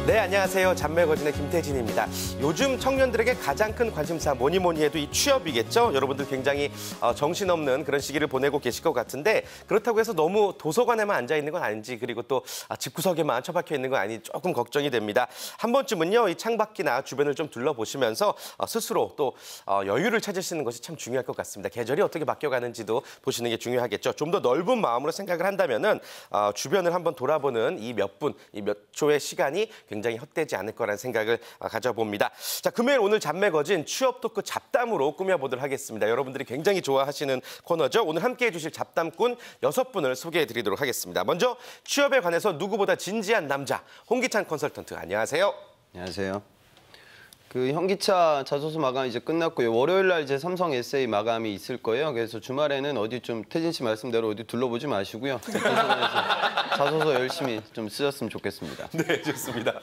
네, 안녕하세요. 잡매거진의 김태진입니다. 요즘 청년들에게 가장 큰 관심사 뭐니 해도 이 취업이겠죠? 여러분들 굉장히 정신없는 그런 시기를 보내고 계실 것 같은데 그렇다고 해서 너무 도서관에만 앉아 있는 건 아닌지 그리고 또 집구석에만 처박혀 있는 건 아닌지 조금 걱정이 됩니다. 한 번쯤은요, 이 창밖이나 주변을 좀 둘러보시면서 스스로 또 여유를 찾으시는 것이 참 중요할 것 같습니다. 계절이 어떻게 바뀌어가는지도 보시는 게 중요하겠죠. 좀 더 넓은 마음으로 생각을 한다면은 주변을 한번 돌아보는 이 몇 분, 이 몇 초의 시간이 굉장히 헛되지 않을 거라는 생각을 가져봅니다. 자, 금요일 오늘 잡매거진 취업 토크 잡담으로 꾸며보도록 하겠습니다. 여러분들이 굉장히 좋아하시는 코너죠. 오늘 함께해 주실 잡담꾼 6분을 소개해드리도록 하겠습니다. 먼저 취업에 관해서 누구보다 진지한 남자, 홍기찬 컨설턴트. 안녕하세요. 안녕하세요. 그 현기차 자소서 마감 이제 끝났고요. 월요일 날 이제 삼성 에세이 마감이 있을 거예요. 그래서 주말에는 어디 좀 태진 씨 말씀대로 어디 둘러보지 마시고요. 자소서 열심히 좀 쓰셨으면 좋겠습니다. 네, 좋습니다.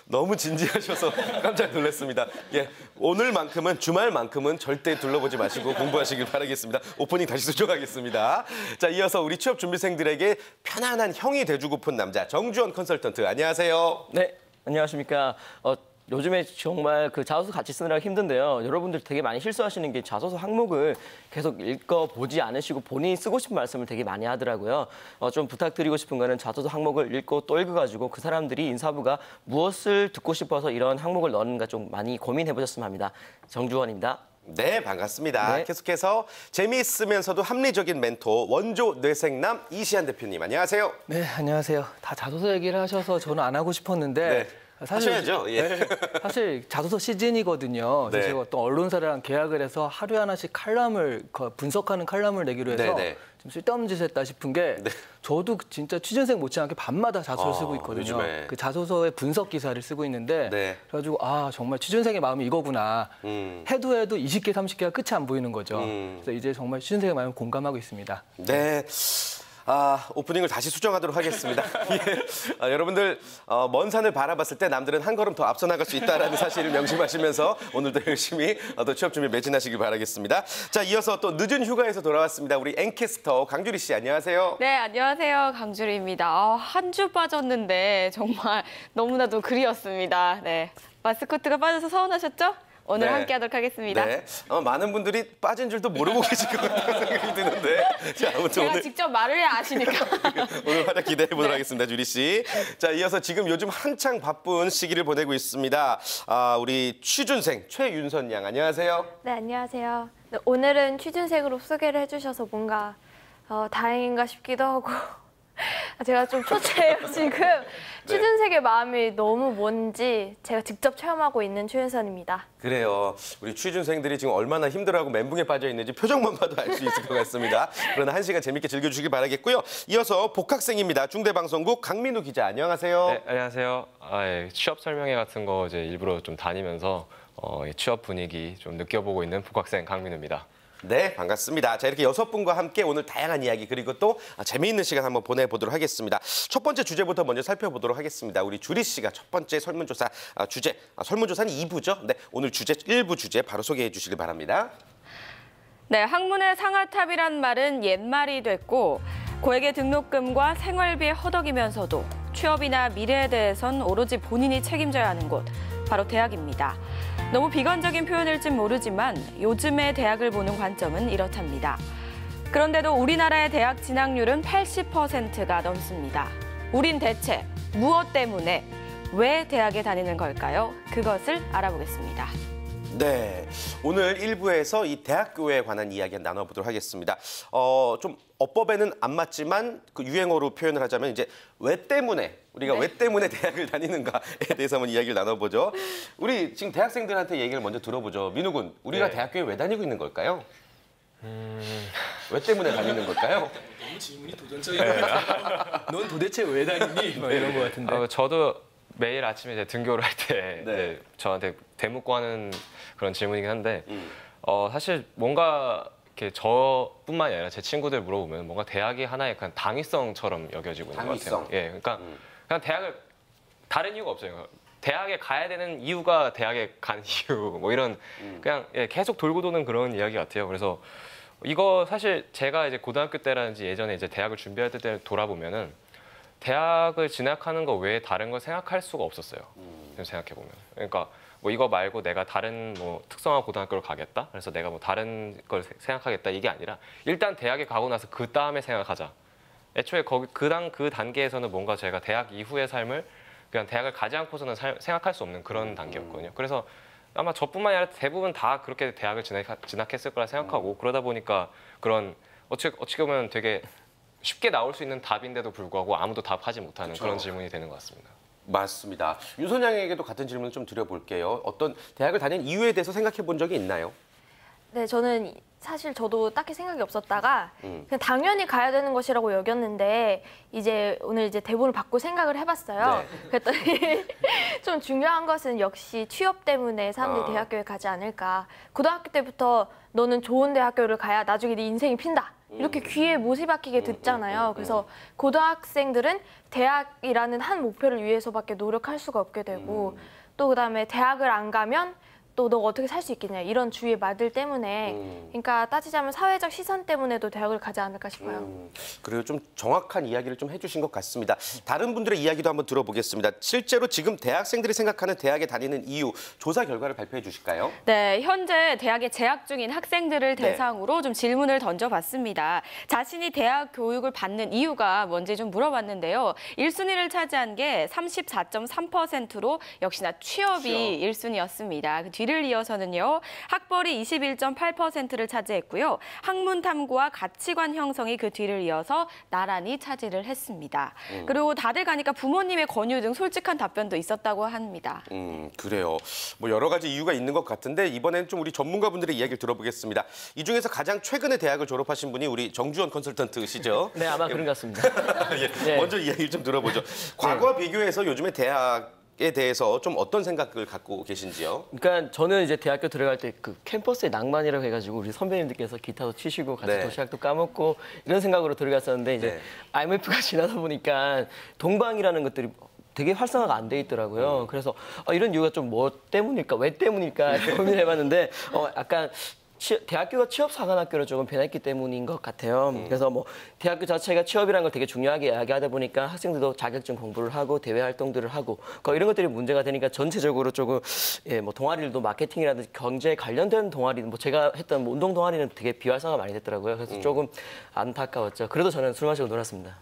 너무 진지하셔서 깜짝 놀랐습니다. 예, 오늘만큼은 주말만큼은 절대 둘러보지 마시고 공부하시길 바라겠습니다. 오프닝 다시 수정하겠습니다. 자, 이어서 우리 취업 준비생들에게 편안한 형이 돼주고픈 남자 정주원 컨설턴트. 안녕하세요. 네, 안녕하십니까. 요즘에 정말 그 자소서 같이 쓰느라 힘든데요. 여러분들 되게 많이 실수하시는 게 자소서 항목을 계속 읽어보지 않으시고 본인이 쓰고 싶은 말씀을 되게 많이 하더라고요. 좀 부탁드리고 싶은 거는 자소서 항목을 읽고 또 읽어가지고 그 사람들이 인사부가 무엇을 듣고 싶어서 이런 항목을 넣는가 좀 많이 고민해보셨으면 합니다. 정주원입니다. 네, 반갑습니다. 네. 계속해서 재미있으면서도 합리적인 멘토 원조 뇌생남 이시안 대표님. 안녕하세요. 네, 안녕하세요. 다 자소서 얘기를 하셔서 저는 안 하고 싶었는데 네. 하셔야죠. 예. 네, 사실 자소서 시즌이거든요. 네. 제가 어떤 언론사랑 계약을 해서 하루에 하나씩 칼럼을 분석하는 칼럼을 내기로 해서 네. 좀 쓸데없는 짓을 했다 싶은 게 저도 진짜 취준생 못지않게 밤마다 자소서 쓰고 있거든요. 요즘에. 그 자소서의 분석 기사를 쓰고 있는데 그래가지고 정말 취준생의 마음이 이거구나. 해도 20개, 30개가 끝이 안 보이는 거죠. 그래서 이제 정말 취준생의 마음을 공감하고 있습니다. 네. 오프닝을 다시 수정하도록 하겠습니다. 예. 여러분들 먼 산을 바라봤을 때 남들은 한 걸음 더 앞서 나갈 수 있다는 사실을 명심하시면서 오늘도 열심히 또 취업 준비 매진하시길 바라겠습니다. 자, 이어서 또 늦은 휴가에서 돌아왔습니다. 우리 앵캐스터 강주리 씨, 안녕하세요. 네, 안녕하세요. 강주리입니다. 한 주 빠졌는데 정말 너무나도 그리웠습니다. 네, 마스코트가 빠져서 서운하셨죠? 오늘 함께하도록 하겠습니다. 네, 많은 분들이 빠진 줄도 모르고 계실 것 같다는 생각이 드는데 자, 아무튼 제가 오늘 직접 말을 해야 아시니까. 오늘 활약 기대해 보도록 하겠습니다, 주리 씨. 자, 이어서 지금 요즘 한창 바쁜 시기를 보내고 있습니다. 우리 취준생 최윤선 양, 안녕하세요. 네, 안녕하세요. 네, 오늘은 취준생으로 소개를 해주셔서 뭔가 다행인가 싶기도 하고 제가 좀 초췌해요, 지금. 취준생의 마음이 너무 뭔지 제가 직접 체험하고 있는 최윤선입니다. 그래요. 우리 취준생들이 지금 얼마나 힘들어하고 멘붕에 빠져 있는지 표정만 봐도 알 수 있을 것 같습니다. 그러나 한 시간 재밌게 즐겨주시길 바라겠고요. 이어서 복학생입니다. 중대방송국 강민우 기자, 안녕하세요. 네, 안녕하세요. 취업 설명회 같은 거 이제 일부러 좀 다니면서 취업 분위기 좀 느껴보고 있는 복학생 강민우입니다. 네, 반갑습니다. 자, 이렇게 6분과 함께 오늘 다양한 이야기 그리고 또 재미있는 시간 한번 보내보도록 하겠습니다. 첫 번째 주제부터 먼저 살펴보도록 하겠습니다. 우리 주리 씨가 첫 번째 설문조사 주제, 설문조사는 2부죠. 네, 오늘 주제 1부 주제 바로 소개해 주시길 바랍니다. 네, 학문의 상아탑이란 말은 옛말이 됐고 고액의 등록금과 생활비에 허덕이면서도 취업이나 미래에 대해선 오로지 본인이 책임져야 하는 곳, 바로 대학입니다. 너무 비관적인 표현일진 모르지만 요즘의 대학을 보는 관점은 이렇답니다. 그런데도 우리나라의 대학 진학률은 80%가 넘습니다. 우린 대체 무엇 때문에 왜 대학에 다니는 걸까요? 그것을 알아보겠습니다. 네, 오늘 1부에서 이 대학교에 관한 이야기 나눠보도록 하겠습니다. 좀 어법에는 안 맞지만 그 유행어로 표현을 하자면 이제 왜 때문에 우리가 왜 때문에 대학을 다니는가에 대해서 한번 이야기를 나눠보죠. 우리 지금 대학생들한테 얘기를 먼저 들어보죠. 민우 군, 우리가 대학교에 왜 다니고 있는 걸까요? 왜 때문에 다니는 걸까요? 너무 질문이 도전적이야. 넌 도대체 왜 다니니? 이런 것 같은데. 저도 매일 아침에 이제 등교를 할 때 저한테 대묻고 하는 그런 질문이긴 한데 사실 뭔가 이렇게 저뿐만이 아니라 제 친구들 물어보면 뭔가 대학이 하나의 약간 당위성처럼 여겨지고 있는 것 같아요. 예, 그러니까 그냥 대학을 다른 이유가 없어요. 대학에 가야 되는 이유가 대학에 간 이유 뭐 이런 그냥 계속 돌고 도는 그런 이야기 같아요. 그래서 이거 사실 제가 이제 고등학교 때라든지 예전에 이제 대학을 준비할 때 돌아보면은 대학을 진학하는 거 외에 다른 걸 생각할 수가 없었어요. 지금 생각해 보면. 그러니까 뭐 이거 말고 내가 다른 뭐 특성화 고등학교를 가겠다. 그래서 내가 뭐 다른 걸 생각하겠다 이게 아니라 일단 대학에 가고 나서 그 다음에 생각하자. 애초에 그 단계에서는 뭔가 제가 대학 이후의 삶을 그냥 대학을 가지 않고서는 생각할 수 없는 그런 단계였거든요. 그래서 아마 저뿐만이 아니라 대부분 다 그렇게 대학을 진학했을 거라 생각하고 그러다 보니까 그런 어떻게 보면 되게 쉽게 나올 수 있는 답인데도 불구하고 아무도 답하지 못하는 그런 질문이 되는 것 같습니다. 맞습니다. 윤선양에게도 같은 질문을 좀 드려볼게요. 어떤 대학을 다닌 이유에 대해서 생각해 본 적이 있나요? 네, 저는 사실 저도 딱히 생각이 없었다가 그냥 당연히 가야 되는 것이라고 여겼는데 이제 오늘 이제 대본을 받고 생각을 해봤어요. 네. 그랬더니 좀 중요한 것은 역시 취업 때문에 사람들이 대학교에 가지 않을까. 고등학교 때부터 너는 좋은 대학교를 가야 나중에 네 인생이 핀다. 이렇게 귀에 못이 박히게 듣잖아요. 그래서 고등학생들은 대학이라는 한 목표를 위해서밖에 노력할 수가 없게 되고 또 그다음에 대학을 안 가면 또 너 어떻게 살 수 있겠냐 이런 주위의 말들 때문에 그러니까 따지자면 사회적 시선 때문에도 대학을 가지 않을까 싶어요. 그리고 좀 정확한 이야기를 좀 해주신 것 같습니다. 다른 분들의 이야기도 한번 들어보겠습니다. 실제로 지금 대학생들이 생각하는 대학에 다니는 이유 조사 결과를 발표해 주실까요? 네, 현재 대학에 재학 중인 학생들을 대상으로 좀 질문을 던져봤습니다. 자신이 대학 교육을 받는 이유가 뭔지 좀 물어봤는데요. 1순위를 차지한 게 34.3%로 역시나 취업이 1순위였습니다. 그 뒤를 이어서는요. 학벌이 21.8%를 차지했고요. 학문 탐구와 가치관 형성이 그 뒤를 이어서 나란히 차지를 했습니다. 그리고 다들 가니까 부모님의 권유 등 솔직한 답변도 있었다고 합니다. 그래요. 뭐 여러 가지 이유가 있는 것 같은데 이번엔 좀 우리 전문가분들의 이야기를 들어보겠습니다. 이 중에서 가장 최근에 대학을 졸업하신 분이 우리 정주원 컨설턴트시죠? 네, 아마 그런 것 같습니다. 예, 네. 먼저 이야기를 좀 들어보죠. 과거와 비교해서 요즘에 대학에 대해서 좀 어떤 생각을 갖고 계신지요? 그러니까 저는 이제 대학교 들어갈 때 그 캠퍼스의 낭만이라고 해가지고 우리 선배님들께서 기타도 치시고 같이 도시락도 까먹고 이런 생각으로 들어갔었는데 이제 IMF가 지나다 보니까 동방이라는 것들이 되게 활성화가 안 돼 있더라고요. 그래서 이런 이유가 좀 뭐 때문일까, 왜 때문일까 고민해봤는데 약간 대학교가 취업사관학교로 조금 변했기 때문인 것 같아요. 그래서 뭐 대학교 자체가 취업이라는 걸 되게 중요하게 이야기하다 보니까 학생들도 자격증 공부를 하고 대외 활동들을 하고 이런 것들이 문제가 되니까 전체적으로 조금 뭐 동아리들도 마케팅이라든지 경제에 관련된 동아리, 뭐 제가 했던 뭐 운동 동아리는 되게 비활성화가 많이 됐더라고요. 그래서 조금 안타까웠죠. 그래도 저는 술 마시고 놀았습니다.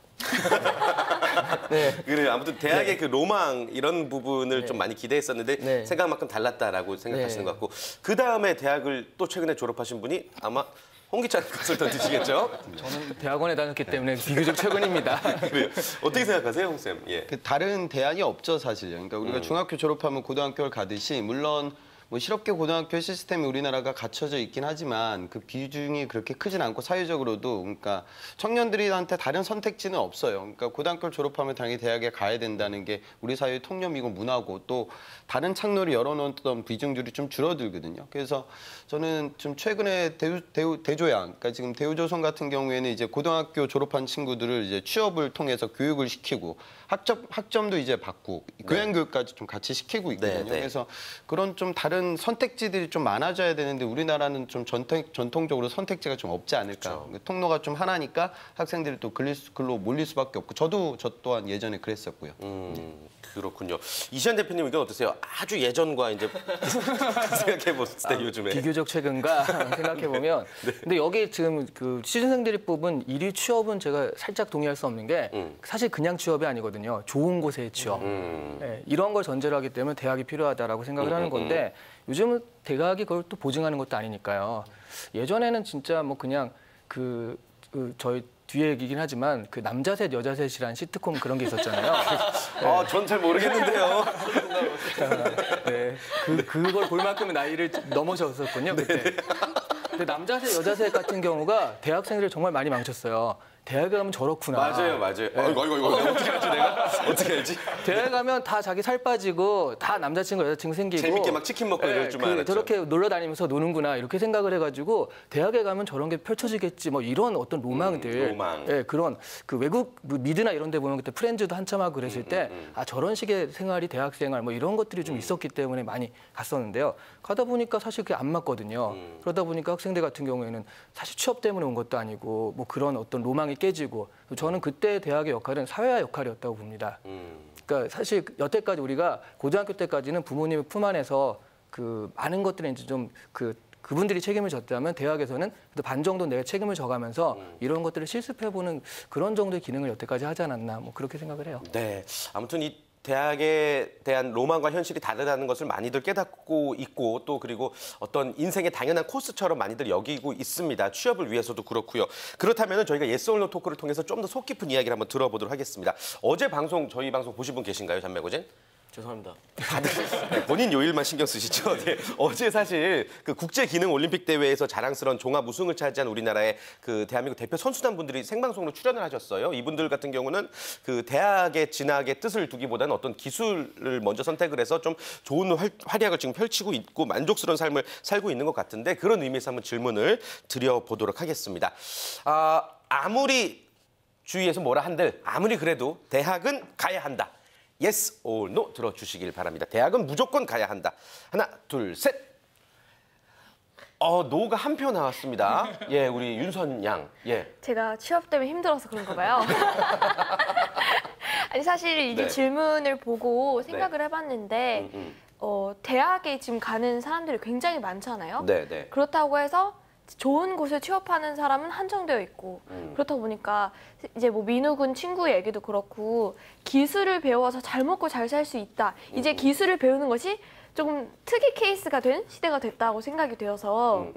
네. 그래 아무튼 대학의 그 로망 이런 부분을 좀 많이 기대했었는데 생각만큼 달랐다라고 생각하시는 것 같고 그 다음에 대학을 또 최근에 졸업하신 분이 아마 홍기찬 컨설턴트시겠죠? 저는 대학원에 다녔기 때문에 비교적 최근입니다. 그래요. 어떻게 생각하세요, 홍 쌤? 예. 다른 대안이 없죠, 사실요. 그러니까 우리가 중학교 졸업하면 고등학교를 가듯이 물론 뭐 실업계 고등학교 시스템이 우리나라가 갖춰져 있긴 하지만 그 비중이 그렇게 크진 않고 사회적으로도 그러니까 청년들한테 다른 선택지는 없어요. 그러니까 고등학교를 졸업하면 당연히 대학에 가야 된다는 게 우리 사회의 통념이고 문화고 또 다른 창로를 열어놓던 비중들이 좀 줄어들거든요. 그래서 저는 좀 최근에 대조양, 그러니까 지금 대우조선 같은 경우에는 이제 고등학교 졸업한 친구들을 이제 취업을 통해서 교육을 시키고 학점도 이제 받고 교양교육까지 좀 같이 시키고 있거든요. 그래서 그런 좀 다른 선택지들이 좀 많아져야 되는데 우리나라는 좀 전통적으로 선택지가 좀 없지 않을까. 그렇죠. 통로가 좀 하나니까 학생들이 또 글로 몰릴 수밖에 없고 저 또한 예전에 그랬었고요. 그렇군요. 이시안 대표님 의견 어떠세요? 아주 예전과 이제 생각해 봤을 때 요즘에 비교적 최근과 생각해 보면 근데 여기 지금 그 취준생들이 뽑은 1위 취업은 제가 살짝 동의할 수 없는 게 사실 그냥 취업이 아니거든요. 좋은 곳의 취업. 네, 이런 걸 전제로 하기 때문에 대학이 필요하다라고 생각을 하는 건데 요즘은 대학이 그걸 또 보증하는 것도 아니니까요. 예전에는 진짜 뭐 그냥 저희 뒤에 얘기긴 하지만 그 남자셋 여자셋이라는 시트콤 그런 게 있었잖아요. 아, 전 잘 모르겠는데요. 네, 그걸 볼 만큼의 나이를 넘어섰었군요 그때. 근데 남자셋 여자셋 같은 경우가 대학생들을 정말 많이 망쳤어요. 대학에 가면 저렇구나. 맞아요. 이거 어떻게 알지 내가? 어떻게 알지? 대학에 가면 다 자기 살 빠지고 다 남자친구 여자친구 생기고 재밌게 막 치킨 먹고 이럴 줄만 알았죠. 저렇게 놀러 다니면서 노는구나 이렇게 생각을 해가지고 대학에 가면 저런 게 펼쳐지겠지 뭐 이런 어떤 로망들. 그런 그 외국 미드나 이런 데 보면 그때 프렌즈도 한참 하고 그랬을 때 저런 식의 생활이 대학 생활 뭐 이런 것들이 좀 있었기 때문에 많이 갔었는데요. 가다 보니까 사실 그게 안 맞거든요. 그러다 보니까 학생들 같은 경우에는 사실 취업 때문에 온 것도 아니고 뭐 그런 어떤 로망이 균형이 깨지고 저는 그때 대학의 역할은 사회화 역할이었다고 봅니다. 그러니까 사실 여태까지 우리가 고등학교 때까지는 부모님의 품 안에서 그 많은 것들을 이제 좀 그분들이 책임을 졌다면 대학에서는 그래도 반 정도 내가 책임을 져가면서 이런 것들을 실습해보는 그런 정도의 기능을 여태까지 하지 않았나 뭐 그렇게 생각을 해요. 네, 아무튼 이 대학에 대한 로망과 현실이 다르다는 것을 많이들 깨닫고 있고 또 그리고 어떤 인생의 당연한 코스처럼 많이들 여기고 있습니다. 취업을 위해서도 그렇고요. 그렇다면 저희가 예스 올 노 토크를 통해서 좀 더 속 깊은 이야기를 한번 들어보도록 하겠습니다. 어제 저희 방송 보신 분 계신가요, 잔매고진? 죄송합니다. 다들 본인 요일만 신경 쓰시죠. 네. 어제 사실 그 국제기능올림픽 대회에서 자랑스러운 종합 우승을 차지한 우리나라의 그 대한민국 대표 선수단 분들이 생방송으로 출연을 하셨어요. 이분들 같은 경우는 그 대학의 진학의 뜻을 두기보다는 어떤 기술을 먼저 선택을 해서 좀 좋은 활약을 지금 펼치고 있고 만족스러운 삶을 살고 있는 것 같은데 그런 의미에서 한번 질문을 드려보도록 하겠습니다. 아무리 주위에서 뭐라 한들 아무리 그래도 대학은 가야 한다. Yes or no 들어주시길 바랍니다. 대학은 무조건 가야 한다. 하나, 둘, 셋. 노가 한 표 나왔습니다. 예, 우리 윤선 양. 예. 제가 취업 때문에 힘들어서 그런가 봐요. 아니 사실 이제 네. 질문을 보고 생각을 해봤는데 대학에 지금 가는 사람들이 굉장히 많잖아요. 네, 네. 그렇다고 해서 좋은 곳에 취업하는 사람은 한정되어 있고 그렇다 보니까 이제 뭐 민욱은 친구 얘기도 그렇고 기술을 배워서 잘 먹고 잘 살 수 있다. 이제 기술을 배우는 것이 조금 특이 케이스가 된 시대가 됐다고 생각이 되어서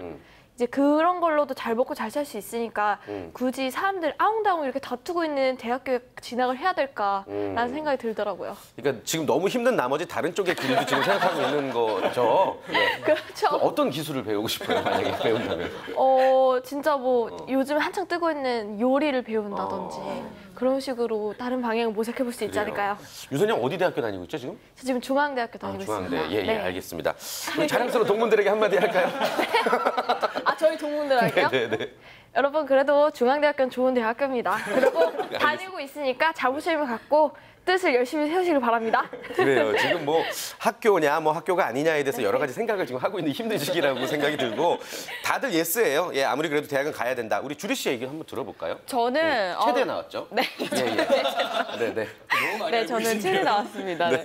이제 그런 걸로도 잘 먹고 잘 살 수 있으니까 굳이 사람들 아웅다웅 이렇게 다투고 있는 대학교에 진학을 해야 될까라는 생각이 들더라고요. 그러니까 지금 너무 힘든 나머지 다른 쪽의 길도 지금 생각하고 있는 거죠. 네. 그렇죠. 어떤 기술을 배우고 싶어요, 만약에 배운다면? 진짜 뭐 요즘 한창 뜨고 있는 요리를 배운다든지 그런 식으로 다른 방향을 모색해 볼 수 있지 않을까요? 윤선 양 어디 대학교 다니고 있죠, 지금? 저 지금 중앙대학교 다니고 중앙대. 있습니다. 예, 네. 알겠습니다. 우리 자랑스러운 동문들에게 한마디 할까요? 저희 동문들할게요? 네. 여러분 그래도 중앙대학교는 좋은 대학교입니다. 그리고 다니고 있으니까 자부심을 갖고 뜻을 열심히 세우시길 바랍니다. 그래요. 지금 뭐 학교냐 뭐 학교가 아니냐에 대해서 여러 가지 생각을 지금 하고 있는 힘든 시기라고 생각이 들고 다들 예스예요. 예, 아무리 그래도 대학은 가야 된다. 우리 주리 씨 얘기 한번 들어볼까요? 저는 체대 나왔죠? 네. 네. 네, 저는 체대 나왔습니다. 네.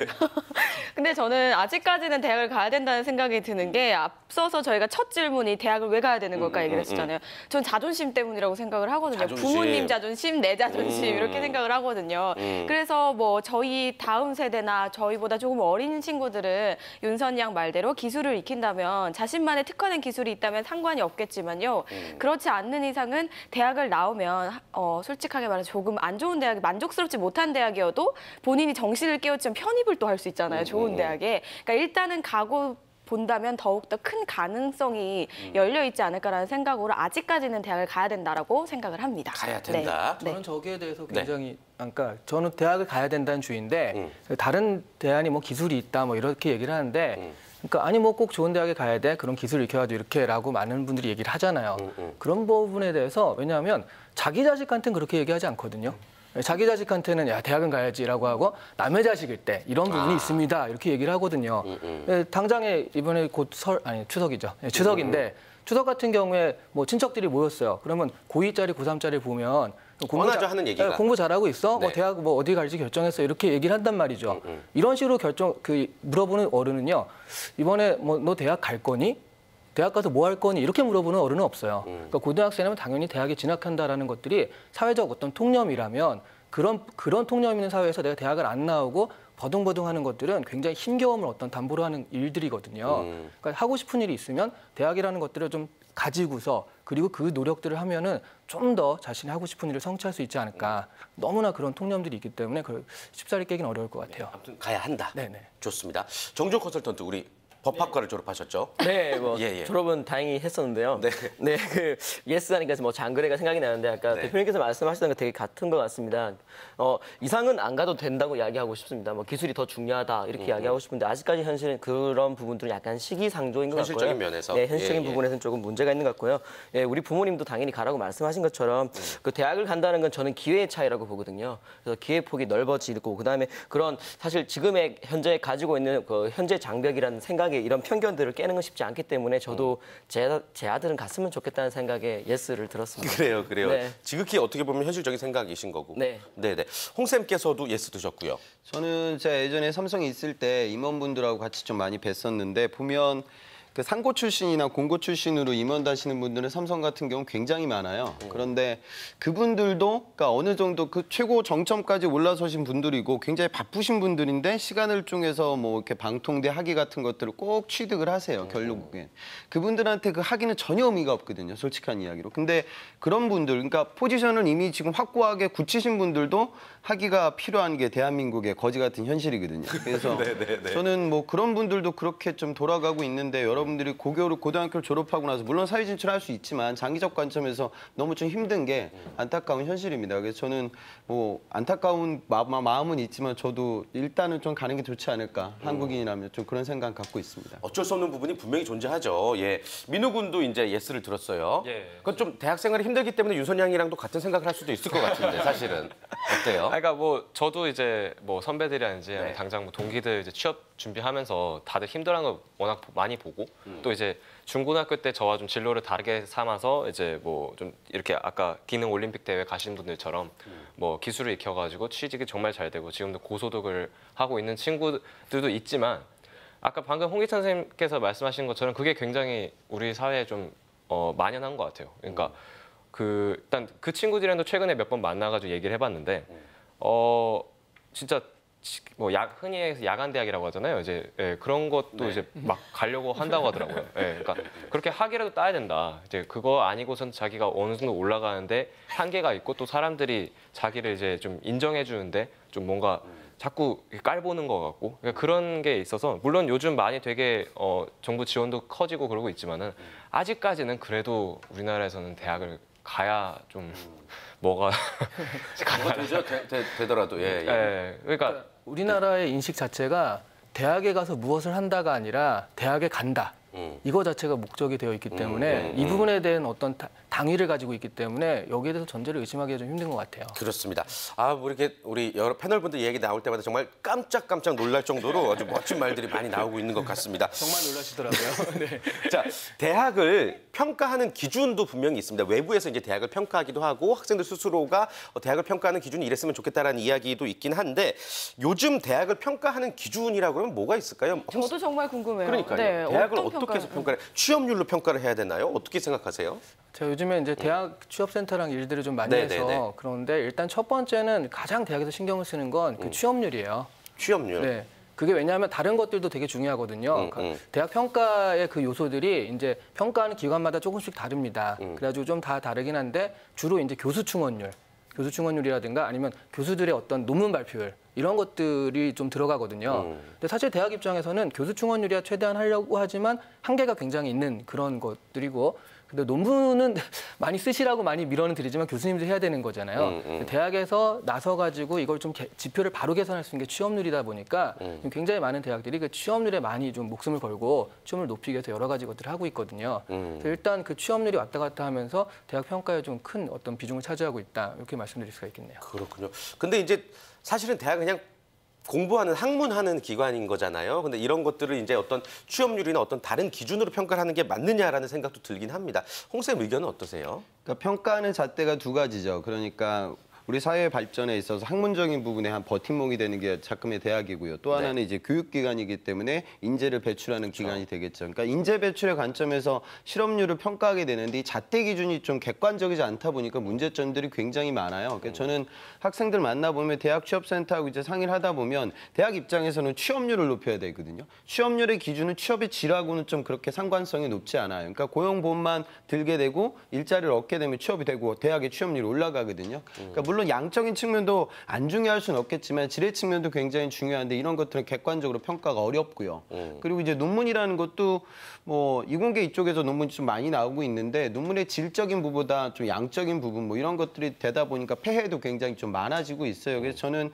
근데 저는 아직까지는 대학을 가야 된다는 생각이 드는 게 앞서서 저희가 첫 질문이 대학을 왜 가야 되는 걸까 얘기를 했었잖아요. 전 자존심 때문이라고 생각을 하거든요. 자존심. 부모님 자존심, 내 자존심 이렇게 생각을 하거든요. 그래서 뭐 저희 다음 세대나 저희보다 조금 어린 친구들은 윤선 양 말대로 기술을 익힌다면 자신만의 특화된 기술이 있다면 상관이 없겠지만요. 그렇지 않는 이상은 대학을 나오면 솔직하게 말해서 조금 안 좋은 대학이 만족스럽지 못한 대학이어도 본인이 정신을 깨우치면 편입을 또 할 수 있잖아요. 좋은 대학에. 그러니까 일단은 가고 본다면 더욱더 큰 가능성이 열려 있지 않을까라는 생각으로 아직까지는 대학을 가야 된다라고 생각을 합니다. 가야 된다. 네. 저는 저기에 대해서 굉장히 그러니까 저는 대학을 가야 된다는 주의인데 다른 대안이 뭐 기술이 있다 뭐 이렇게 얘기를 하는데 그러니까 아니 뭐 꼭 좋은 대학에 가야 돼 그런 기술을 익혀가지고 이렇게라고 많은 분들이 얘기를 하잖아요. 그런 부분에 대해서 왜냐하면 자기 자식한테는 그렇게 얘기하지 않거든요. 자기 자식한테는 야 대학은 가야지라고 하고 남의 자식일 때 이런 부분이 있습니다 이렇게 얘기를 하거든요. 당장에 이번에 곧 추석이죠. 추석인데 추석 같은 경우에 뭐 친척들이 모였어요. 그러면 고2짜리 고3짜리 보면 원하죠 하는 얘기가. 공부 잘하고 있어? 네. 뭐 대학 뭐 어디 갈지 결정했어? 이렇게 얘기를 한단 말이죠. 이런 식으로 물어보는 어른은요. 이번에 뭐 너 대학 갈 거니? 대학 가서 뭐 할 거니? 이렇게 물어보는 어른은 없어요. 그러니까 고등학생이면 당연히 대학에 진학한다라는 것들이 사회적 어떤 통념이라면 그런 통념 있는 사회에서 내가 대학을 안 나오고 버둥버둥하는 것들은 굉장히 힘겨움을 어떤 담보로 하는 일들이거든요. 그러니까 하고 싶은 일이 있으면 대학이라는 것들을 좀 가지고서 그리고 그 노력들을 하면은 좀 더 자신이 하고 싶은 일을 성취할 수 있지 않을까. 너무나 그런 통념들이 있기 때문에 쉽사리 깨기는 어려울 것 같아요. 아무튼 가야 한다. 네네. 좋습니다. 정종 컨설턴트 우리 법학과를 졸업하셨죠? 네, 뭐 예. 졸업은 다행히 했었는데요. 네. 그 예스 하니까 뭐 장거리가 생각이 나는데 아까 네. 대표님께서 말씀하시던 거 되게 같은 것 같습니다. 이상은 안 가도 된다고 이야기하고 싶습니다. 뭐 기술이 더 중요하다 이렇게 이야기하고 싶은데 아직까지 현실은 그런 부분들은 약간 시기상조인 것 같고요. 현실적인 면에서. 네, 현실적인 예. 부분에서는 조금 문제가 있는 것 같고요. 예, 우리 부모님도 당연히 가라고 말씀하신 것처럼 그 대학을 간다는 건 저는 기회의 차이라고 보거든요. 그래서 기회 폭이 넓어지고 그다음에 그런 사실 지금의 현재 가지고 있는 그 현재 장벽이라는 생각이 단순하게 이런 편견들을 깨는 건 쉽지 않기 때문에 저도 제 아들은 갔으면 좋겠다는 생각에 예스를 들었습니다. 그래요. 네. 지극히 어떻게 보면 현실적인 생각이신 거고. 네. 네네. 홍쌤께서도 예스 드셨고요. 저는 제가 예전에 삼성에 있을 때 임원분들하고 같이 좀 많이 뵀었는데 보면 그 상고 출신이나 공고 출신으로 임원 다시는 분들은 삼성 같은 경우 굉장히 많아요. 그런데 그분들도 그러니까 어느 정도 그 최고 정점까지 올라서신 분들이고 굉장히 바쁘신 분들인데 시간을 통해서 뭐 이렇게 방통대 학위 같은 것들을 꼭 취득을 하세요. 결국엔 그분들한테 그 학위는 전혀 의미가 없거든요. 솔직한 이야기로. 근데 그런 분들, 그러니까 포지션을 이미 지금 확고하게 굳히신 분들도 학위가 필요한 게 대한민국의 거지 같은 현실이거든요. 그래서 저는 뭐 그런 분들도 그렇게 좀 돌아가고 있는데 여러분들이 고등학교를 졸업하고 나서 물론 사회 진출할 수 있지만 장기적 관점에서 너무 좀 힘든 게 안타까운 현실입니다. 그래서 저는 뭐 안타까운 마음은 있지만 저도 일단은 좀 가는 게 좋지 않을까. 한국인이라면 좀 그런 생각 갖고 있습니다. 어쩔 수 없는 부분이 분명히 존재하죠. 예. 민우 군도 이제 예스를 들었어요. 예. 그건 좀 대학 생활이 힘들기 때문에 유선 양이랑도 같은 생각을 할 수도 있을 것 같은데 사실은 어때요? 그러니까 뭐 저도 이제 뭐 선배들이라든지 네. 당장 뭐 동기들 이제 취업 준비하면서 다들 힘들어하는 거 워낙 많이 보고 또 이제 중고등학교 때 저와 좀 진로를 다르게 삼아서 이제 뭐 좀 이렇게 아까 기능 올림픽 대회 가신 분들처럼 뭐 기술을 익혀가지고 취직이 정말 잘 되고 지금도 고소득을 하고 있는 친구들도 있지만 아까 방금 홍기찬 선생님께서 말씀하신 것처럼 그게 굉장히 우리 사회에 좀 만연한 것 같아요. 그러니까 일단 그 친구들이랑도 최근에 몇 번 만나가지고 얘기를 해봤는데 진짜 뭐 흔히 해서 야간 대학이라고 하잖아요. 이제 그런 것도 이제 막 가려고 한다고 하더라고요. 그러니까 그렇게 학위라도 따야 된다. 이제 그거 아니고선 자기가 어느 정도 올라가는데 한계가 있고 또 사람들이 자기를 이제 좀 인정해 주는데 좀 뭔가 자꾸 깔보는 것 같고 그러니까 그런 게 있어서 물론 요즘 많이 되게 정부 지원도 커지고 그러고 있지만은 아직까지는 그래도 우리나라에서는 대학을 가야 좀 뭐가 되더라도 예. 그러니까 우리나라의 인식 자체가 대학에 가서 무엇을 한다가 아니라 대학에 간다. 이거 자체가 목적이 되어 있기 때문에 이 부분에 대한 어떤 당위를 가지고 있기 때문에 여기에 대해서 전제를 의심하기가 좀 힘든 것 같아요. 그렇습니다. 우리 여러 패널분들 얘기 나올 때마다 정말 깜짝깜짝 놀랄 정도로 아주 멋진 말들이 많이 나오고 있는 것 같습니다. 정말 놀라시더라고요. 네. 자, 대학을 평가하는 기준도 분명히 있습니다. 외부에서 이제 대학을 평가하기도 하고 학생들 스스로가 대학을 평가하는 기준이 이랬으면 좋겠다라는 이야기도 있긴 한데 요즘 대학을 평가하는 기준이라고 그러면 뭐가 있을까요? 저도 정말 궁금해요. 그러니까요. 네, 대학을 어떤 어떻게 해서 평가를 취업률로 평가를 해야 되나요? 어떻게 생각하세요? 제가 요즘에 이제 대학 취업센터랑 일들을 좀 많이 네네네. 해서 그런데 일단 첫 번째는 가장 대학에서 신경을 쓰는 건 그 취업률이에요. 취업률. 네. 그게 왜냐하면 다른 것들도 되게 중요하거든요. 대학 평가의 그 요소들이 이제 평가하는 기관마다 조금씩 다릅니다. 그래가지고 좀 다 다르긴 한데 주로 이제 교수 충원율이라든가 아니면 교수들의 어떤 논문 발표율 이런 것들이 좀 들어가거든요. 근데 사실 대학 입장에서는 교수 충원율이야 최대한 하려고 하지만 한계가 굉장히 있는 그런 것들이고 근데 논문은 많이 쓰시라고 많이 밀어는 드리지만 교수님도 해야 되는 거잖아요. 대학에서 나서가지고 이걸 좀 지표를 바로 계산할 수 있는 게 취업률이다 보니까 굉장히 많은 대학들이 그 취업률에 많이 좀 목숨을 걸고 취업률 높이기 위해서 여러 가지 것들을 하고 있거든요. 그래서 일단 그 취업률이 왔다 갔다 하면서 대학 평가에 좀 큰 어떤 비중을 차지하고 있다 이렇게 말씀드릴 수가 있겠네요. 그렇군요. 근데 이제 사실은 대학은 그냥 공부하는 학문하는 기관인 거잖아요. 근데 이런 것들을 이제 어떤 취업률이나 어떤 다른 기준으로 평가를 하는 게 맞느냐라는 생각도 들긴 합니다. 홍 쌤 의견은 어떠세요? 그러니까 평가하는 잣대가 두 가지죠. 그러니까 우리 사회 발전에 있어서 학문적인 부분에 한 버팀목이 되는 게 작금의 대학이고요. 또 하나는 이제 교육기관이기 때문에 인재를 배출하는 기관이 되겠죠. 그러니까 인재 배출의 관점에서 실업률을 평가하게 되는데 이 잣대 기준이 좀 객관적이지 않다 보니까 문제점들이 굉장히 많아요. 그러니까 저는 학생들 만나보면 대학 취업센터하고 이제 상의를 하다 보면 대학 입장에서는 취업률을 높여야 되거든요. 취업률의 기준은 취업의 질하고는 좀 그렇게 상관성이 높지 않아요. 그러니까 고용보험만 들게 되고 일자리를 얻게 되면 취업이 되고 대학의 취업률이 올라가거든요. 그러니까 물론 양적인 측면도 안 중요할 수는 없겠지만 질의 측면도 굉장히 중요한데 이런 것들은 객관적으로 평가가 어렵고요. 그리고 이제 논문이라는 것도 뭐 이공계 이쪽에서 논문이 좀 많이 나오고 있는데 논문의 질적인 부분보다 좀 양적인 부분 뭐 이런 것들이 되다 보니까 폐해도 굉장히 좀 많아지고 있어요. 그래서 저는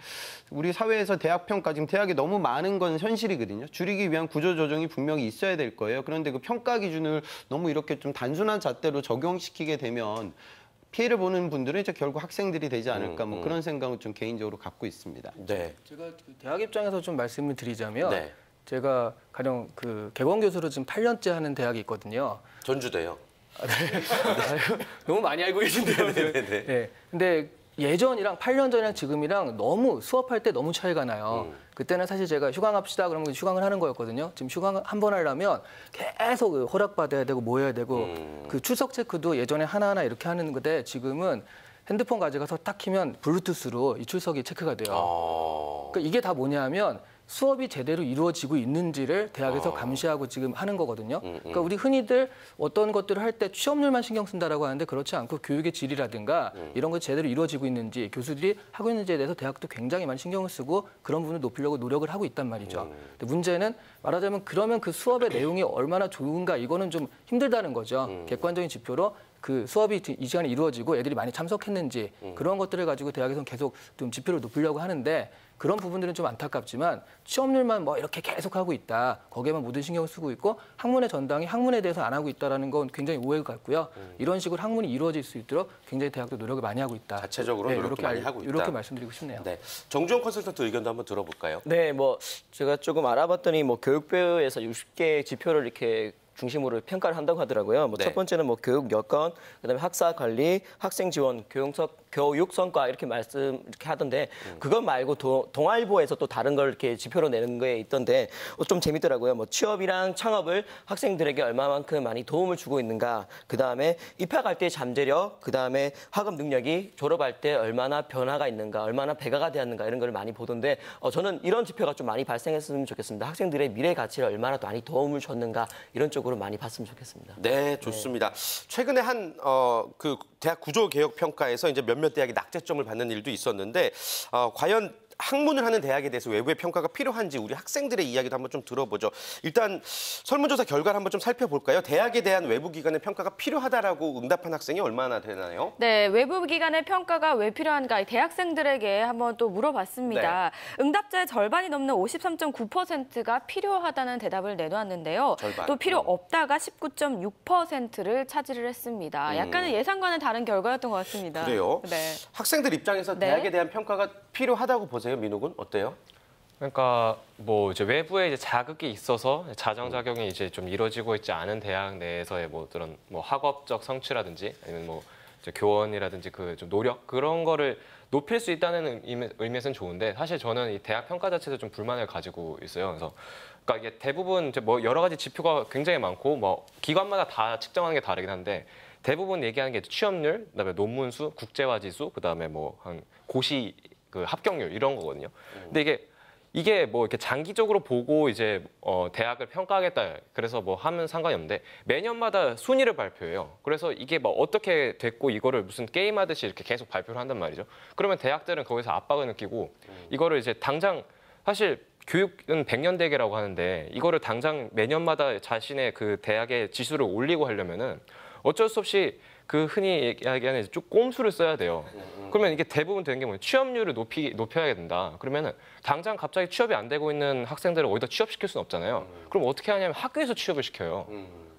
우리 사회에서 대학 평가 지금 대학이 너무 많은 건 현실이거든요. 줄이기 위한 구조 조정이 분명히 있어야 될 거예요. 그런데 그 평가 기준을 너무 이렇게 좀 단순한 잣대로 적용시키게 되면 피해를 보는 분들은 이제 결국 학생들이 되지 않을까 뭐 그런 생각을 좀 개인적으로 갖고 있습니다. 네. 제가 대학 입장에서 좀 말씀을 드리자면 제가 가령 그 개건 교수로 지금 8년째 하는 대학이 있거든요. 전주대요. 너무 많이 알고 계신데요. 네. 근데 예전이랑 8년 전이랑 지금이랑 너무 수업할 때 너무 차이가 나요. 그때는 사실 제가 휴강합시다 그러면 휴강을 하는 거였거든요. 지금 휴강 한 번 하려면 계속 그 허락받아야 되고 뭐 해야 되고 그 출석 체크도 예전에 하나하나 이렇게 하는 건데 지금은 핸드폰 가져가서 딱 키면 블루투스로 이 출석이 체크가 돼요. 그러니까 이게 다 뭐냐면 수업이 제대로 이루어지고 있는지를 대학에서 감시하고 지금 하는 거거든요. 그러니까 우리 흔히들 어떤 것들을 할 때 취업률만 신경 쓴다라고 하는데 그렇지 않고 교육의 질이라든가 이런 거 제대로 이루어지고 있는지 교수들이 하고 있는지에 대해서 대학도 굉장히 많이 신경을 쓰고 그런 부분을 높이려고 노력을 하고 있단 말이죠. 근데 문제는 말하자면 그러면 그 수업의 내용이 얼마나 좋은가 이거는 좀 힘들다는 거죠. 객관적인 지표로 그 수업이 이 시간에 이루어지고 애들이 많이 참석했는지 그런 것들을 가지고 대학에서는 계속 좀 지표를 높이려고 하는데 그런 부분들은 좀 안타깝지만 취업률만 뭐 이렇게 계속 하고 있다. 거기에만 모든 신경을 쓰고 있고 학문의 전당이 학문에 대해서 안 하고 있다라는 건 굉장히 오해가 같고요. 이런 식으로 학문이 이루어질 수 있도록 굉장히 대학도 노력을 많이 하고 있다. 자체적으로 노력도 많이 하고 있다. 이렇게 말씀드리고 싶네요. 네. 정주영 컨설턴트 의견도 한번 들어볼까요? 네, 뭐 제가 조금 알아봤더니 뭐 교육부에서 60개 지표를 이렇게 중심으로 평가를 한다고 하더라고요. 뭐 네. 첫 번째는 뭐 교육 여건, 그다음에 학사 관리, 학생 지원, 교육 성과 이렇게 이렇게 하던데 그것 말고 동아일보에서 또 다른 걸 이렇게 지표로 내는 거에 있던데 좀 재밌더라고요. 뭐 취업이랑 창업을 학생들에게 얼마만큼 많이 도움을 주고 있는가. 그다음에 입학할 때 잠재력, 그다음에 학업 능력이 졸업할 때 얼마나 변화가 있는가, 얼마나 배가가 되었는가 이런 걸 많이 보던데 저는 이런 지표가 좀 많이 발생했으면 좋겠습니다. 학생들의 미래 가치를 얼마나 많이 도움을 줬는가 이런 쪽으로 많이 봤으면 좋겠습니다. 네, 좋습니다. 최근에 그 대학 구조 개혁 평가에서 이제 몇몇 대학이 낙제점을 받는 일도 있었는데 과연 학문을 하는 대학에 대해서 외부의 평가가 필요한지 우리 학생들의 이야기도 한번 좀 들어보죠. 일단 설문조사 결과를 한번 좀 살펴볼까요? 대학에 대한 외부 기관의 평가가 필요하다라고 응답한 학생이 얼마나 되나요? 네, 외부 기관의 평가가 왜 필요한가 대학생들에게 한번 또 물어봤습니다. 응답자의 절반이 넘는 53.9%가 필요하다는 대답을 내놓았는데요. 절반. 또 필요 없다가 19.6%를 차지를 했습니다. 약간은 예상과는 다른 결과였던 것 같습니다. 그래요? 네. 학생들 입장에서 네. 대학에 대한 평가가 필요하다고 보세요, 민욱은 어때요? 그러니까 뭐 이제 외부에 이제 자극이 있어서 자정 작용이 이제 좀 이루어지고 있지 않은 대학 내에서의 뭐 그런 뭐 학업적 성취라든지 아니면 뭐 이제 교원이라든지 그 좀 노력 그런 거를 높일 수 있다는 의미에서는 좋은데 사실 저는 이 대학 평가 자체도 좀 불만을 가지고 있어요. 그래서 그러니까 이게 대부분 이제 뭐 여러 가지 지표가 굉장히 많고 뭐 기관마다 다 측정하는 게 다르긴 한데 대부분 얘기하는 게 취업률, 그다음에 논문 수, 국제화 지수, 그다음에 뭐 한 고시 그 합격률 이런 거거든요. 근데 이게 뭐 이렇게 장기적으로 보고 이제 대학을 평가하겠다. 그래서 뭐 하면 상관이 없는데 매년마다 순위를 발표해요. 그래서 이게 뭐 어떻게 됐고 이거를 무슨 게임하듯이 이렇게 계속 발표를 한단 말이죠. 그러면 대학들은 거기서 압박을 느끼고 이거를 이제 당장 사실 교육은 100년 대계라고 하는데 이거를 당장 매년마다 자신의 그 대학의 지수를 올리고 하려면은 어쩔 수 없이 그 흔히 얘기하는 쭉 꼼수를 써야 돼요. 그러면 이게 대부분 되는 게 뭐예요? 취업률을 높여야 된다. 그러면은 당장 갑자기 취업이 안 되고 있는 학생들을 어디다 취업시킬 수는 없잖아요. 그럼 어떻게 하냐면 학교에서 취업을 시켜요.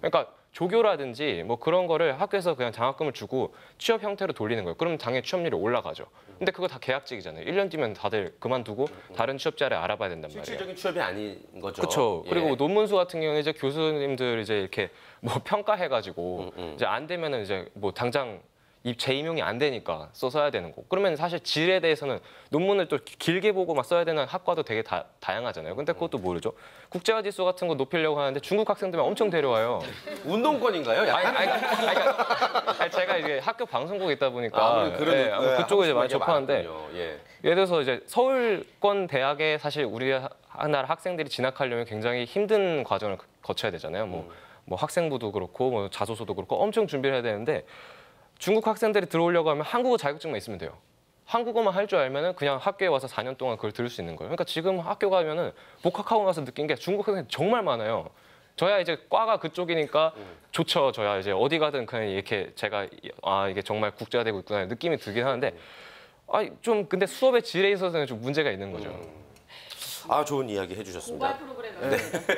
그러니까 조교라든지 뭐 그런 거를 학교에서 그냥 장학금을 주고 취업 형태로 돌리는 거예요. 그러면 당연히 취업률이 올라가죠. 근데 그거 다 계약직이잖아요. 1년 뒤면 다들 그만두고 다른 취업 자리를 알아봐야 된단 말이에요. 실질적인 취업이 아닌 거죠. 그렇죠. 예. 그리고 논문수 같은 경우는 이제 교수님들 이제 이렇게 뭐 평가해가지고 이제 안 되면은 이제 뭐 당장 재임용이 안 되니까 써야 되는 거. 그러면 사실 질에 대해서는 논문을 또 길게 보고 막 써야 되는 학과도 되게 다양하잖아요. 근데 그것도 모르죠. 국제화 지수 같은 거 높이려고 하는데 중국 학생들만 엄청 데려와요. 운동권인가요? 약간? 아니, 제가 이제 학교 방송국에 있다 보니까 그쪽을 이제 많이 접하는데 예. 예를 들어서 이제 서울권 대학에 사실 우리나라 학생들이 진학하려면 굉장히 힘든 과정을 거쳐야 되잖아요. 뭐 학생부도 그렇고 뭐 자소서도 그렇고 엄청 준비를 해야 되는데 중국 학생들이 들어오려고 하면 한국어 자격증만 있으면 돼요. 한국어만 할 줄 알면은 그냥 학교에 와서 4년 동안 그걸 들을 수 있는 거예요. 그러니까 지금 학교 가면은 복학하고 나서 느낀 게 중국 학생이 정말 많아요. 저야 이제 과가 그쪽이니까 좋죠. 저야 이제 어디 가든 그냥 이렇게 제가 이게 정말 국제화되고 있구나 느낌이 들긴 하는데 좀 근데 수업의 질에 있어서는 좀 문제가 있는 거죠. 좋은 이야기 해주셨습니다.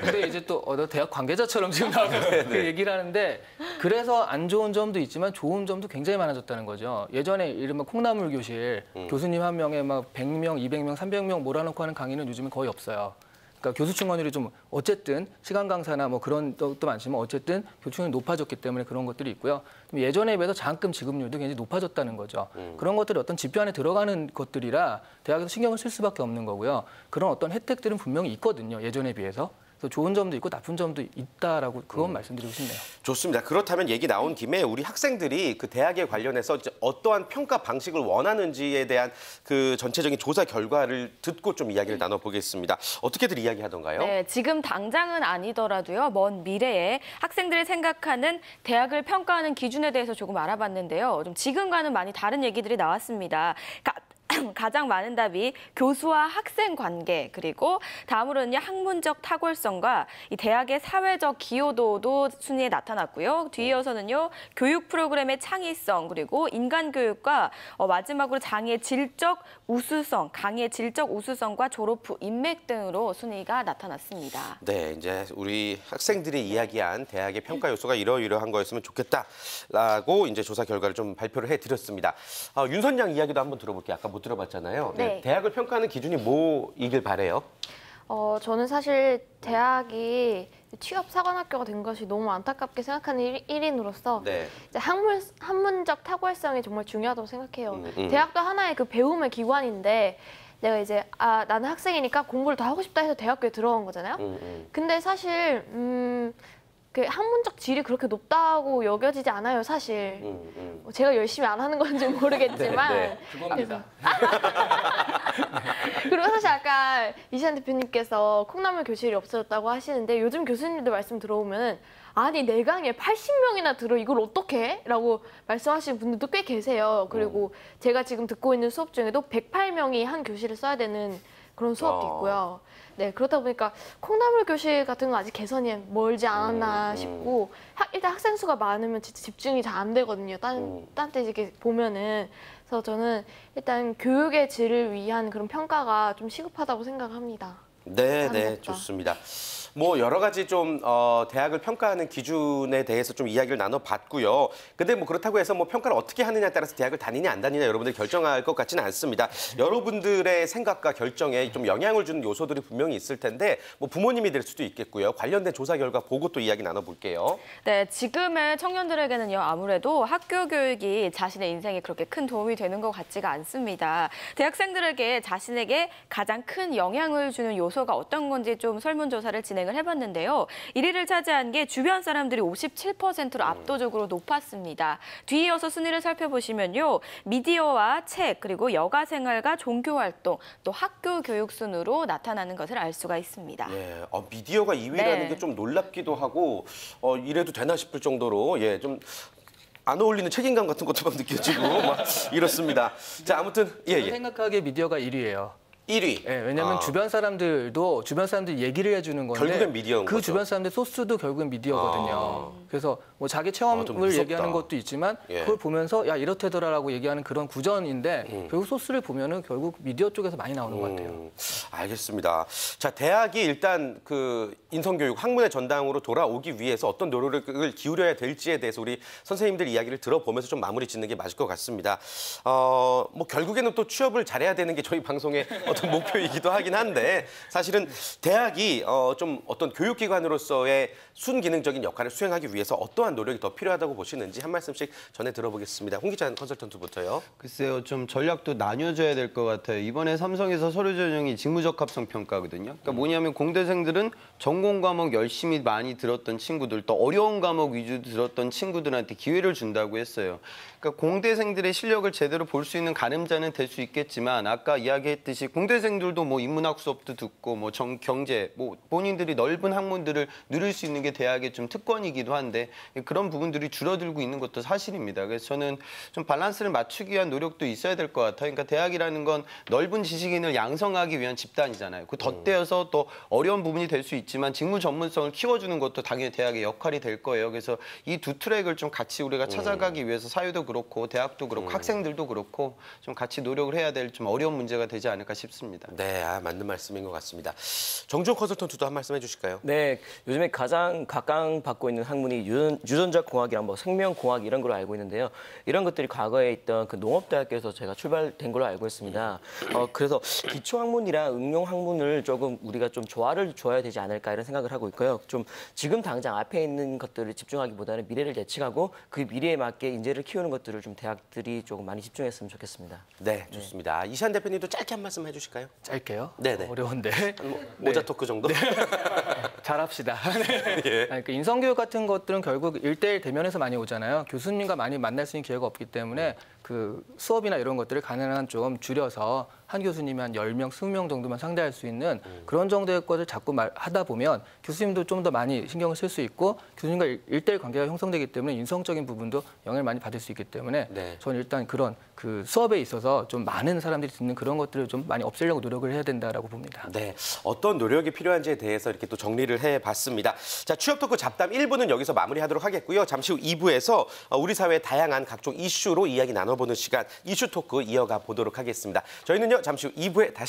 근데 이제 또 대학 관계자처럼 지금 나와서 그 얘기를 하는데 그래서 안 좋은 점도 있지만 좋은 점도 굉장히 많아졌다는 거죠. 예전에 이른바 콩나물 교실 교수님 한 명에 막 100명, 200명, 300명 몰아넣고 하는 강의는 요즘은 거의 없어요. 그러니까 교수 충원율이 좀 어쨌든 시간 강사나 뭐 그런 것도 많지만 어쨌든 교수 충원이 높아졌기 때문에 그런 것들이 있고요. 예전에 비해서 장학금 지급률도 굉장히 높아졌다는 거죠. 그런 것들이 어떤 지표 안에 들어가는 것들이라 대학에서 신경을 쓸 수밖에 없는 거고요. 그런 어떤 혜택들은 분명히 있거든요. 예전에 비해서. 그래서 좋은 점도 있고 나쁜 점도 있다라고 그건 말씀드리고 싶네요. 좋습니다. 그렇다면 얘기 나온 김에 우리 학생들이 그 대학에 관련해서 이제 어떠한 평가 방식을 원하는지에 대한 그 전체적인 조사 결과를 듣고 좀 이야기를 나눠보겠습니다. 어떻게들 이야기하던가요? 네, 지금 당장은 아니더라도요. 먼 미래에 학생들이 생각하는 대학을 평가하는 기준에 대해서 조금 알아봤는데요. 좀 지금과는 많이 다른 얘기들이 나왔습니다. 가장 많은 답이 교수와 학생 관계, 그리고 다음으로는요 학문적 탁월성과 이 대학의 사회적 기여도도 순위에 나타났고요. 뒤이어서는요 교육 프로그램의 창의성, 그리고 인간 교육과 마지막으로 강의의 질적 우수성과 졸업 후 인맥 등으로 순위가 나타났습니다. 네, 이제 우리 학생들이 이야기한 대학의 평가 요소가 이러이러한 거였으면 좋겠다라고 이제 조사 결과를 좀 발표를 해드렸습니다. 윤선양 이야기도 한번 들어볼게요. 아까 못 들어봤잖아요. 네. 대학을 평가하는 기준이 뭐이길 바래요? 저는 사실 대학이 취업 사관학교가 된 것이 너무 안타깝게 생각하는 일인으로서 네. 이제 학문적 탁월성이 정말 중요하다고 생각해요. 대학도 하나의 그 배움의 기관인데 내가 이제 나는 학생이니까 공부를 더 하고 싶다 해서 대학교에 들어간 거잖아요. 근데 사실 그 학문적 질이 그렇게 높다고 여겨지지 않아요, 사실. 제가 열심히 안 하는 건지 모르겠지만. 네. 그겁니다. 그리고 사실 아까 이시안 대표님께서 콩나물 교실이 없어졌다고 하시는데 요즘 교수님들 말씀 들어보면 아니 내 강의에 80명이나 들어 이걸 어떻게 해? 라고 말씀하시는 분들도 꽤 계세요. 그리고 제가 지금 듣고 있는 수업 중에도 108명이 한 교실을 써야 되는 그런 수업도 있고요. 네, 그렇다 보니까 콩나물 교실 같은 건 아직 개선이 멀지 않았나 싶고 일단 학생 수가 많으면 진짜 집중이 잘 안 되거든요. 딴 때 이렇게 보면은. 그래서 저는 일단 교육의 질을 위한 그런 평가가 좀 시급하다고 생각합니다. 네, 네, 좋습니다. 뭐 여러 가지 좀 대학을 평가하는 기준에 대해서 좀 이야기를 나눠봤고요. 근데 뭐 그렇다고 해서 뭐 평가를 어떻게 하느냐에 따라서 대학을 다니냐 안 다니냐 여러분들이 결정할 것 같지는 않습니다. 여러분들의 생각과 결정에 좀 영향을 주는 요소들이 분명히 있을 텐데 뭐 부모님이 될 수도 있겠고요. 관련된 조사 결과 보고 또 이야기 나눠볼게요. 네, 지금의 청년들에게는요 아무래도 학교 교육이 자신의 인생에 그렇게 큰 도움이 되는 것 같지가 않습니다. 대학생들에게 자신에게 가장 큰 영향을 주는 요소가 어떤 건지 좀 설문조사를 진행을 해봤는데요. 1위를 차지한 게 주변 사람들이 57%로 압도적으로 높았습니다. 뒤이어서 순위를 살펴보시면요. 미디어와 책, 그리고 여가 생활과 종교 활동, 또 학교 교육 순으로 나타나는 것을 알 수가 있습니다. 예, 미디어가 2위라는 네. 게 좀 놀랍기도 하고 이래도 되나 싶을 정도로 예, 좀 안 어울리는 책임감 같은 것도 막 느껴지고 막 이렇습니다. 자, 아무튼 제가 생각하기에 미디어가 1위예요. 1위. 네, 왜냐하면 주변 사람들이 얘기를 해주는 건데 결국엔 미디어인 그 거죠. 주변 사람들 소스도 결국엔 미디어거든요. 그래서 뭐 자기 좀 체험을 무섭다. 얘기하는 것도 있지만 예. 그걸 보면서 야 이렇대더라라고 얘기하는 그런 구전인데 결국 소스를 보면은 결국 미디어 쪽에서 많이 나오는 것 같아요. 알겠습니다. 자, 대학이 일단 그 인성교육 학문의 전당으로 돌아오기 위해서 어떤 노력을 기울여야 될지에 대해서 우리 선생님들 이야기를 들어보면서 좀 마무리 짓는 게 맞을 것 같습니다. 뭐 결국에는 또 취업을 잘해야 되는 게 저희 방송의 어떤 목표이기도 하긴 한데 사실은 대학이 좀 어떤 교육기관으로서의 순기능적인 역할을 수행하기 위해서 어떠한 노력이 더 필요하다고 보시는지 한 말씀씩 전해 들어보겠습니다. 홍기찬 컨설턴트부터요. 글쎄요, 좀 전략도 나뉘어져야 될 것 같아요. 이번에 삼성에서 서류 전형이 직무적합성 평가거든요. 그러니까 뭐냐면 공대생들은 전공 과목 열심히 많이 들었던 친구들, 또 어려운 과목 위주 들었던 친구들한테 기회를 준다고 했어요. 그러니까 공대생들의 실력을 제대로 볼 수 있는 가늠자는 될 수 있겠지만 아까 이야기했듯이 공대생들도 뭐 인문학 수업도 듣고 뭐 경제, 뭐 본인들이 넓은 학문들을 누릴 수 있는 게 대학의 좀 특권이기도 한데 그런 부분들이 줄어들고 있는 것도 사실입니다. 그래서 저는 좀 밸런스를 맞추기 위한 노력도 있어야 될 것 같아요. 그러니까 대학이라는 건 넓은 지식인을 양성하기 위한 집단이잖아요. 그 덧대어서 또 어려운 부분이 될 수 있지만 직무 전문성을 키워주는 것도 당연히 대학의 역할이 될 거예요. 그래서 이 두 트랙을 좀 같이 우리가 찾아가기 위해서 사회도 그렇고 대학도 그렇고 학생들도 그렇고 좀 같이 노력을 해야 될 좀 어려운 문제가 되지 않을까 싶습니다. 싶습니다. 네, 맞는 말씀인 것 같습니다. 정주호 컨설턴트도 한 말씀 해주실까요? 네, 요즘에 가장 각광받고 있는 학문이 유전자 공학이랑 뭐 생명공학 이런 걸로 알고 있는데요. 이런 것들이 과거에 있던 그 농업대학교에서 제가 출발된 걸로 알고 있습니다. 그래서 기초학문이랑 응용학문을 조금 우리가 좀 조화를 줘야 되지 않을까 이런 생각을 하고 있고요. 좀 지금 당장 앞에 있는 것들을 집중하기보다는 미래를 예측하고 그 미래에 맞게 인재를 키우는 것들을 좀 대학들이 조금 많이 집중했으면 좋겠습니다. 네, 좋습니다. 이시안 대표님도 짧게 한 말씀 해주실까요? 짧게요? 네네. 어려운데. 모자 토크 정도? 잘합시다. 예. 아니, 그 인성교육 같은 것들은 결국 1대1 대면에서 많이 오잖아요. 교수님과 많이 만날 수 있는 기회가 없기 때문에 그 수업이나 이런 것들을 가능한 좀 줄여서 한 교수님이 한 10명, 20명 정도만 상대할 수 있는 그런 정도의 것을 자꾸 하다 보면 교수님도 좀 더 많이 신경을 쓸 수 있고 교수님과 1대1 관계가 형성되기 때문에 인성적인 부분도 영향을 많이 받을 수 있기 때문에 네. 저는 일단 그런 그 수업에 있어서 좀 많은 사람들이 듣는 그런 것들을 좀 많이 없애려고 노력을 해야 된다라고 봅니다. 네, 어떤 노력이 필요한지에 대해서 이렇게 또 정리를 해봤습니다. 자, 취업 토크 잡담 1부는 여기서 마무리하도록 하겠고요. 잠시 후 2부에서 우리 사회의 다양한 각종 이슈로 이야기 나눠보는 시간, 이슈 토크 이어가 보도록 하겠습니다. 저희는요, 잠시 후 2부에 다시